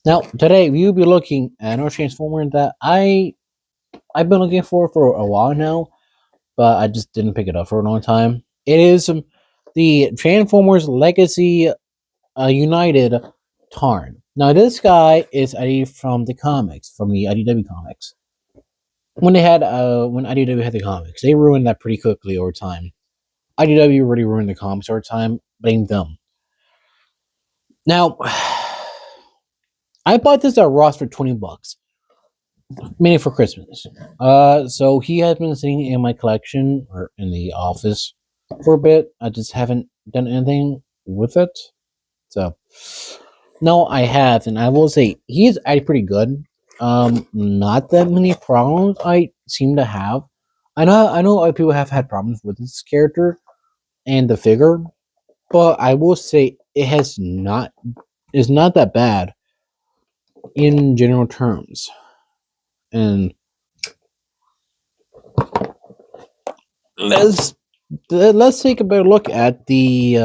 Now, today we will be looking at another Transformer that I've been looking for a while now, but I just didn't pick it up for a long time. It is the Transformers Legacy United Tarn. Now, this guy is Eddie from the comics, from the IDW comics. When IDW had the comics, they ruined that pretty quickly over time. IDW already ruined the comics over time. Blame them. Now, I bought this at Ross for $20. Mainly for Christmas. So he has been sitting in my collection or in the office for a bit. I just haven't done anything with it. So no, I have, and I will say he's actually pretty good. Not that many problems I seem to have. I know other people have had problems with this character and the figure, but I will say it has not is not that bad in general terms. And let's let's take a better look at the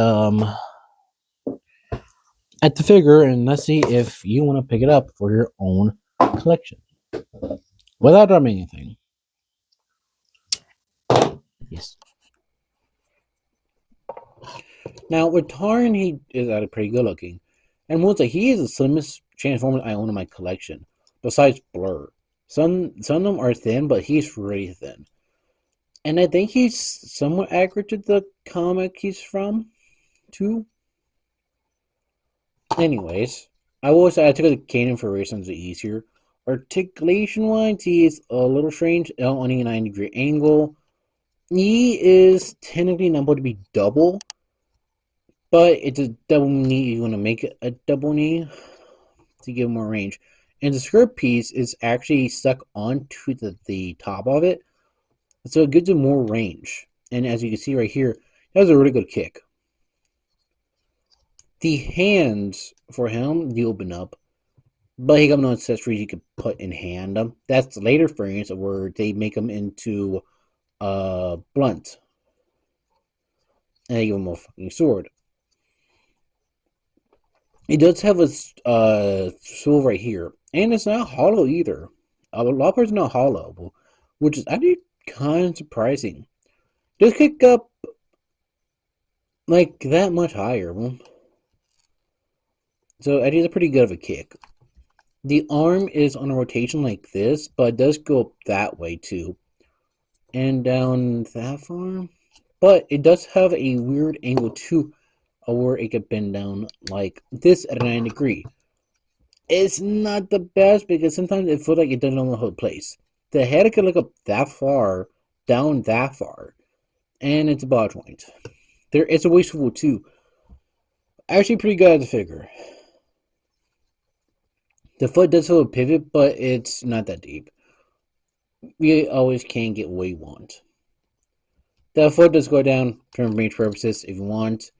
figure, and let's see if you want to pick it up for your own collection without drumming anything. Yes. Now with Tarn, he is actually pretty good looking, and we'll say he is the slimmest Transformer I own in my collection, besides Blur. Some of them are thin, but he's really thin, and I think he's somewhat accurate to the comic he's from, too. Anyways, I will say I took a Canon for reasons easier. Articulation wise, he is a little strange, only a 90-degree angle. He is technically not supposed to be double, but it's a double knee. You want to make it a double knee to give more range. And the skirt piece is actually stuck onto the top of it, so it gives it more range. And as you can see right here, it has a really good kick. The hands for him, you open up, but he got no accessories you could put in hand. That's later variants where they make them into blunt, and they give him a fucking sword. It does have a sword right here, and it's not hollow either. A lot of parts not hollow, which is actually kind of surprising. Just kick up like that much higher. So it is a pretty good of a kick. The arm is on a rotation like this, but it does go up that way too. And down that far. But it does have a weird angle too, where it could bend down like this at a 90-degree. It's not the best because sometimes it feels like it doesn't know how to place. The head could look up that far, down that far, and it's a ball joint. It's a wasteful too. Actually, pretty good at the figure. The foot does have a pivot, but it's not that deep. You always can get what you want. The foot does go down for range purposes if you want.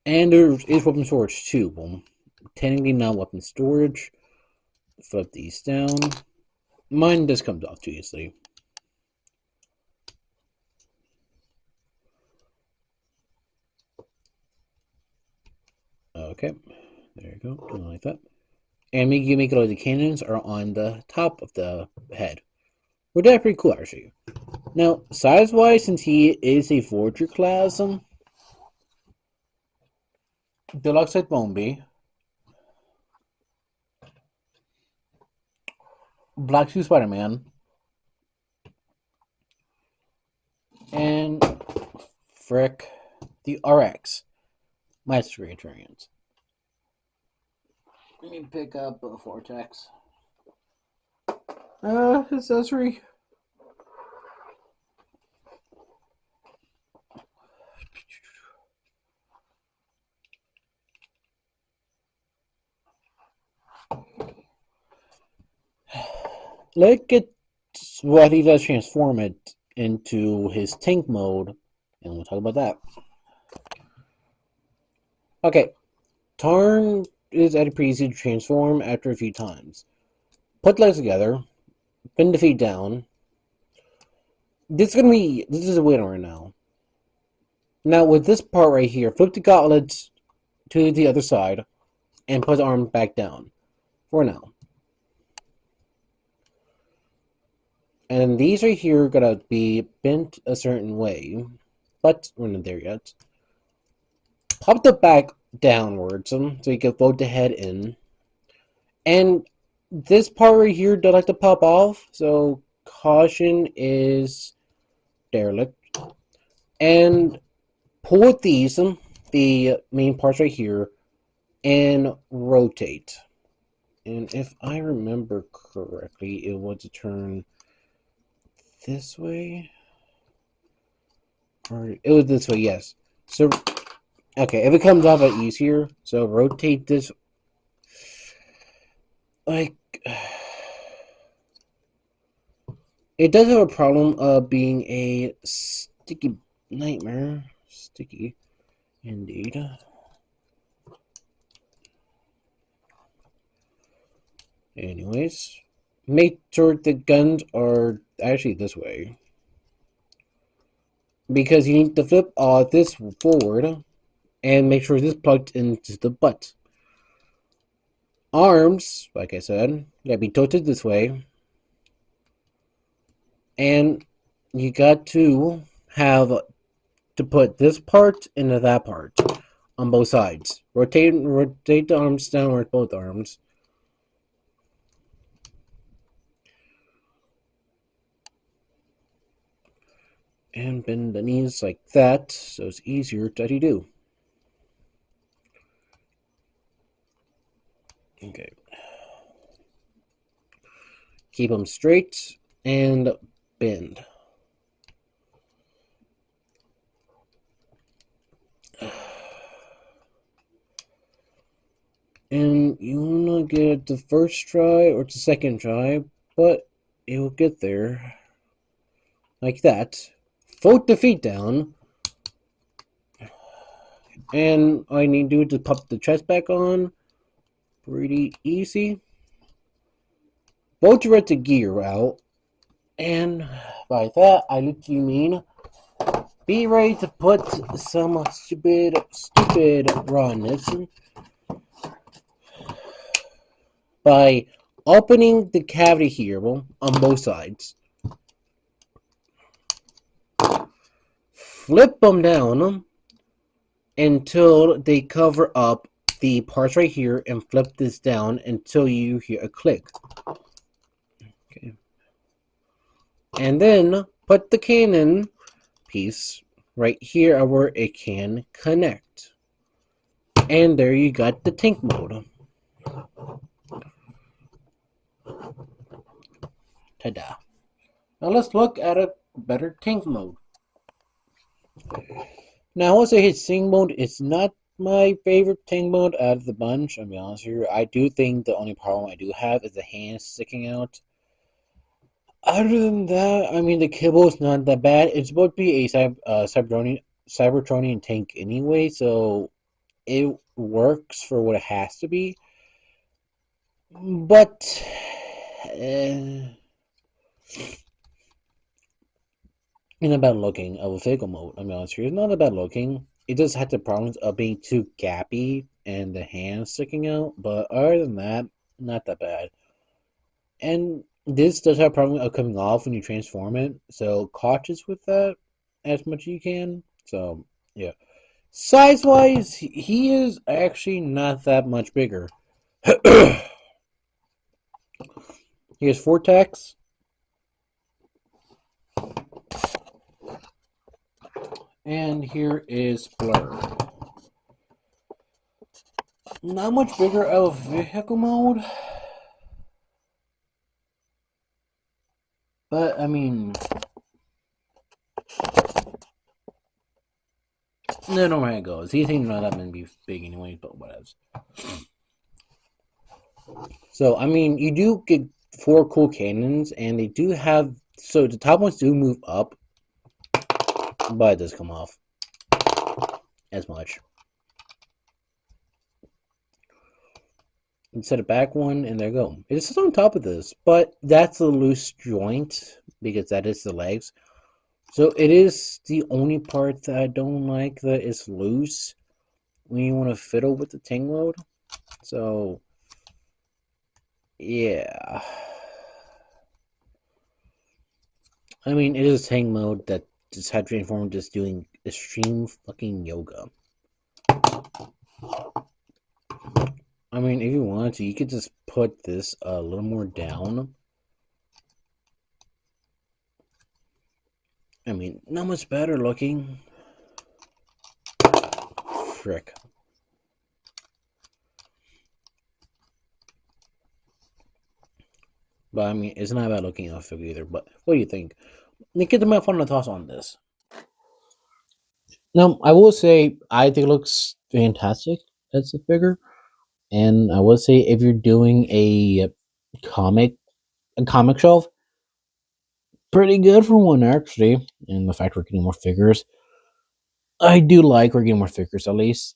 And there is weapon storage too. Well, technically not weapon storage. Flip these down. Mine does come off, obviously. Okay, there you go, something like that. And you make it like the cannons are on the top of the head. Well, that's pretty cool, actually. Now, size-wise, since he is a Forger class, Deluxe Set Bombi, Black Suit Spider-Man, and frick, the RX Master variant. Let me pick up a Vortex. Accessory. Look at what he does transform it into his tank mode, and we'll talk about that. Okay, Tarn is at a pretty easy to transform after a few times. Put legs together, bend the feet down. This is a winner right now. Now with this part right here, flip the gauntlets to the other side. and put the arm back down for now. And these right here are gonna be bent a certain way, but we're not there yet. Pop the back downwards so you can fold the head in. And this part right here does like to pop off, so caution is derelict. And pull these, the main parts right here, and rotate. And if I remember correctly, it was to turn this way. Or it was this way, yes. So, okay, if it comes off easier, so rotate this. Like, it does have a problem of being a sticky nightmare. Sticky, indeed. Anyways, make sure the guns are actually this way. Because you need to flip this forward and make sure this plugged into the butt. Arms, like I said, gotta be tilted this way. And you got to have to put this part into that part on both sides. Rotate the arms downward, both arms. And bend the knees like that, so it's easier to do. Okay. Keep them straight and bend. And you want to get it the first try or the second try, but it will get there. Like that. Fold the feet down. And all you need to do is pop the chest back on. Pretty easy. Bolt your red to gear out. And by that, I literally mean be ready to put some stupid rawness by opening the cavity here on both sides. Flip them down until they cover up the parts right here and flip this down until you hear a click. Okay. And then put the cannon piece right here where it can connect. And there you got the tank mode. Ta-da. Now let's look at a better tank mode. Now, once I hit sing mode, it's not my favorite tank mode out of the bunch. I'll be honest here. I do think the only problem I do have is the hands sticking out. Other than that, I mean, the kibble is not that bad. It's supposed to be a Cybertronian tank anyway, so it works for what it has to be. But not bad looking of a vehicle mode. I mean, honestly, it's not that bad looking. It does have the problems of being too gappy and the hands sticking out, but other than that, not that bad. And this does have a problem of coming off when you transform it, so cautious with that as much as you can. So, yeah. Size-wise, he is actually not that much bigger. Here's Vortex. And here is Blur. Not much bigger of vehicle mode. But, I mean, no, no, where it goes. These things are not that be big anyway, but whatever. So, I mean, you do get 4 cool cannons, and they do have, so the top ones do move up, but it does come off as much. Set a back one, and there you go. It's just on top of this, but that's a loose joint because that is the legs. So it is the only part that I don't like that is loose when you want to fiddle with the tank mode. So, yeah. I mean, it is hang mode that this hydrating form just doing extreme fucking yoga. I mean, if you wanted to, you could just put this a little more down. I mean, not much better looking. Frick. But I mean, it's not a bad looking outfit either. But what do you think? Get my final thoughts on this. Now, I will say I think it looks fantastic as a figure, and I will say if you're doing comic a comic shelf, pretty good for one actually. And the fact we're getting more figures, I do like we're getting more figures at least.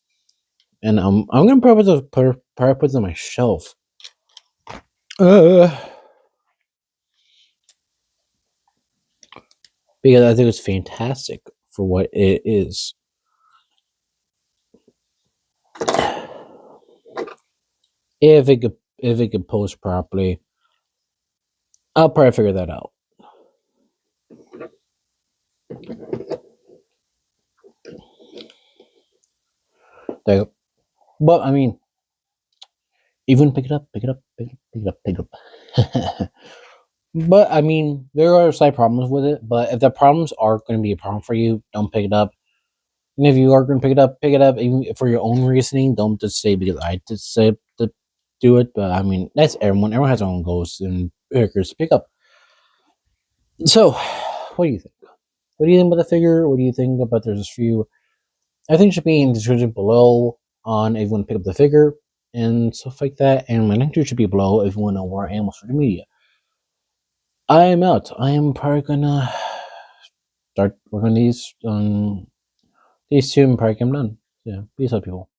And I'm gonna probably put them on my shelf. Because I think it's fantastic for what it is. If it could pose properly, I'll probably figure that out. There, but I mean, even pick it up, pick it up, pick it up, pick it up. But I mean, there are slight problems with it. But if the problems are going to be a problem for you, don't pick it up. And if you are going to pick it up even for your own reasoning. Don't just say because I just said to do it. But I mean, that's everyone. Everyone has their own goals and figures to pick up. So, what do you think? What do you think about the figure? What do you think about there's a few? I think it should be in the description below on if you want to pick up the figure and stuff like that. And my link should be below if you want to know where I am on social media. I am out. I am probably gonna start working on these two and probably I'm done. Yeah, peace out, people.